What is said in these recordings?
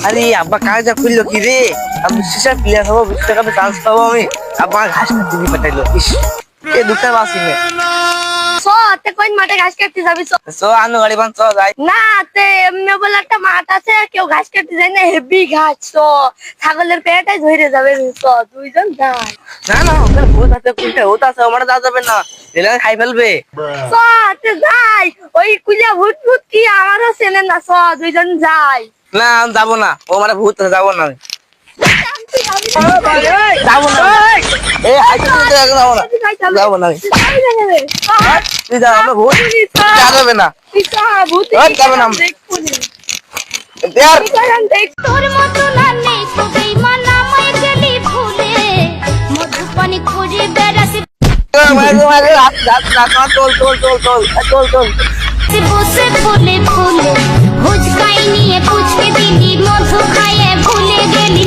আরে আব্বা কাজটা খুললো কি রে? আমি বিশেষ প্লেয়ার হবো, 20 টাকাতে চান্স পাবো আমি। আব্বা ঘাস কাটতে দিয়ে পাঠাইলো। ইস, এ দুটা বাসি নে। তে কোন মাঠে ঘাস কাটতে যাবি? আনো গাড়ি বান যাই। না, তে এমনি বলে একটা মাঠ আছে, কেউ ঘাস কাটতে যায় না, হেভি ঘাস। ছাগলের পেটাই ধরে যাবে। দুইজন যাই। না না, ওখানে ভূত আছে, কোনটা ভূত আছে, আমার যাওয়া যাবে না, এলে খাই ফেলবে। তে যাই। ওই কুজা ভূত ভূত কি আমারও চেনে না। দুইজন যাই। না আমি যাবো না, ও মানে ভূত আছে, যাবো না আমি। যাবো না এই হাইতে যাবো না, যাবো না আমি। তুই যা, আমরা ভূত যাবে না, যাবে না। তোর মতো না নেই খুবই মানা মাই গেলি ভুলে মধুপানি খুঁজে বেড়াতে বসে ফুলে ফুলে হুজকাই নিয়ে পুচকে দিলি মধু খাইয়ে ভুলে গেলি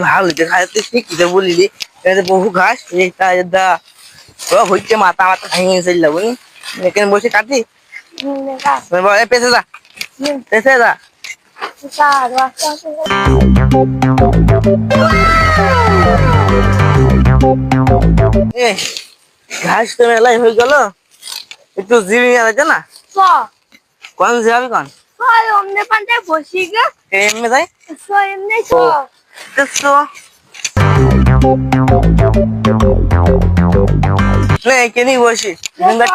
ভালো খাইতে বলিলি বহু ঘাস হচ্ছে, মাথা মাথা ভেঙে চলে যাবো। এখানে বসে কাটি, পেছে যা, পেছে যা। ঘাস তো মেলাই হয়ে গেল, একটু জিবি আছে না? কোন যাবি কোন? অমনে পান্তায় বসি গে। এমনি যাই এমনি কেনি বসি,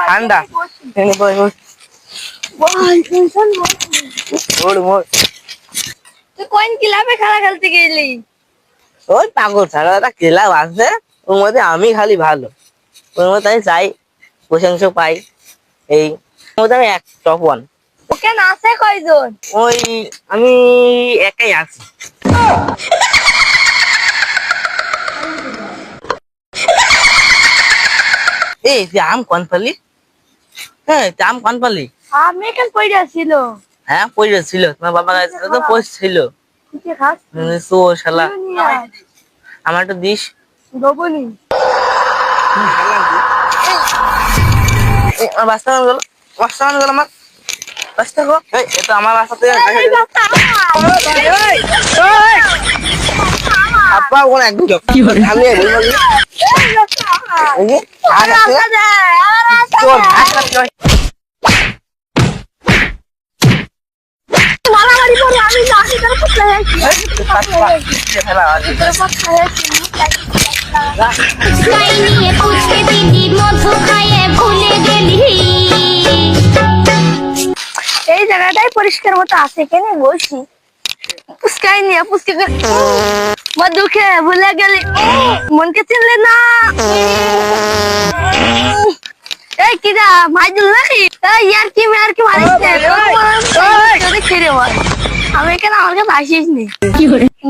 ঠান্ডা। তুই কোন ক্লাবে খেলা খেলতে গেলি? ওই পাগল ছাড়া একটা ক্লাব আছে, ওর মধ্যে আমি খালি ভালো, ওর মধ্যে আমি চাই প্রশংসা পাই। এই মধ্যে আমি টপ 1। ওকে আছে কয়জন? ওই আমি একাই আছি। এই তুই আম কোন পালি? হ্যাঁ, তুই আম কোন পালি? আমি এখানে পড়ে ছিল। হ্যাঁ পয়সা ছিল, তোমার বাবা কাছে তো পয়সা ছিল। তো শালা আমার একটা দিস দবনি। আমার বাস্তা গেল, আমার বাস্তা গো। এটা আমার বাস্তাতে আপা কোন একদম কি করে আমি এই জায়গাটাই পরিষ্কার মতো আছে, কেন বসি পুস্কাই নিয়ে পুস্কে দুঃখে ভুলে গেলি, মনকে চিনলে না। এই কিরা মাইদুল নাকি? ইয়ার কি মেয়ার কি মারিস? আমি এখানে আমার কাছে আসিস নি,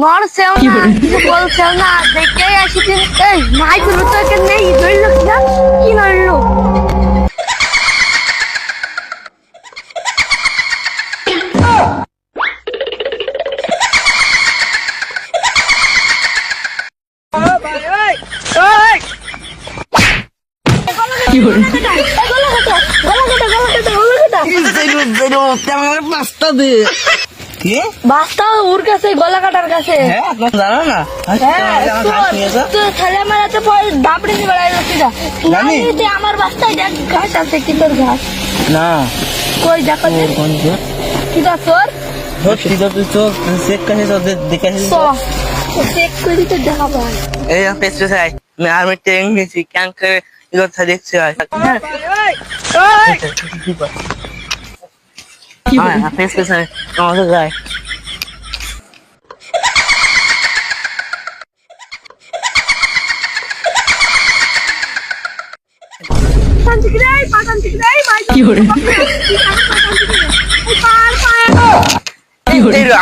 নড়ছেও না, কিছু বলছেও না, দেখে আসিস। এই মাইদুল তো এখানে নেই, ধরলো কিনা? কি নড়লো? বাস্তা ওর কাছে, গলা কাটার কাছে। জানো না খেলে মেলাতে দাপড়ে নিয়ে বেড়াই আমার বাস্তায় ঘাস আছে, কি তোর ঘাস না? কই দেখো কি তোর চোখ চেক করে দেখে চেক করি তো দেখাবো। এই পেছনে যাই, আমি ট্রেন নিয়েছি, ক্যাং করে কথা দেখছি। পেছনে আমাদের যায়।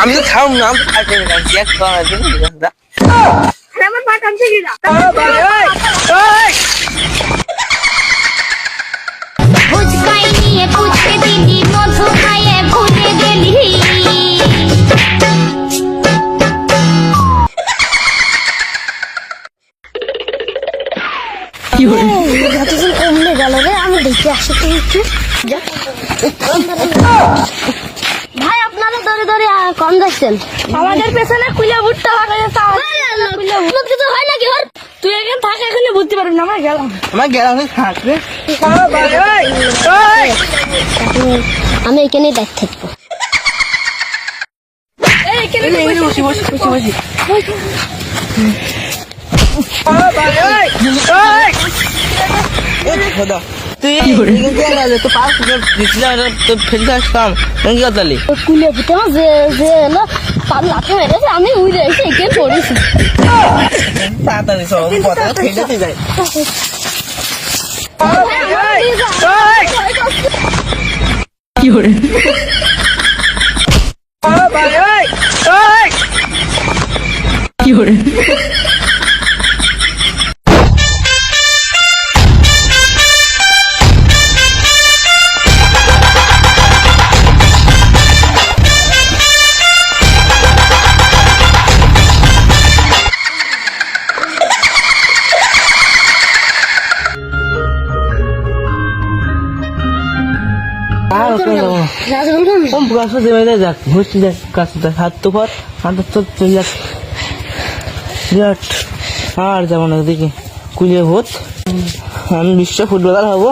আমি তো খাও না, আমার পাঠান থেকে হুজকাই নিয়ে পুচকে দিলি মধু খাইয়ে ভুলে গেলি কমলে গেল রে। আমি দেখে আসি তো একটু। ভাই আপনারা ধরে ধরে কম যাচ্ছেন? আমাদের পেছনে কুলে ভুট্টা লাগাইছে কিছু হয় নাকি ওর? তুই এখানে থাক, এখানে বুঝতে পারবি না, আমরা গেলাম। আমার গ্রামে থাকবে। আমি এখানেই দেখ থাকবো। এই এখানে বসি বসি বসি বসি। তুই তো পাস ফেলতে আসতাম কি করতালি? কুলে ভুটে যে যে না তার লাঠি মেরেছে, আমি উড়ে এসে এখানে পড়েছি। তাড়াতাড়ি সব কথা ফেলতে যায়। কি করে? কি করে? হাত তো পর হাত তো চলে যাক বিরাট। আর যেমন একদিকে কুলিয়ে ভূত, আমি বিশ্ব ফুটবলার হবো।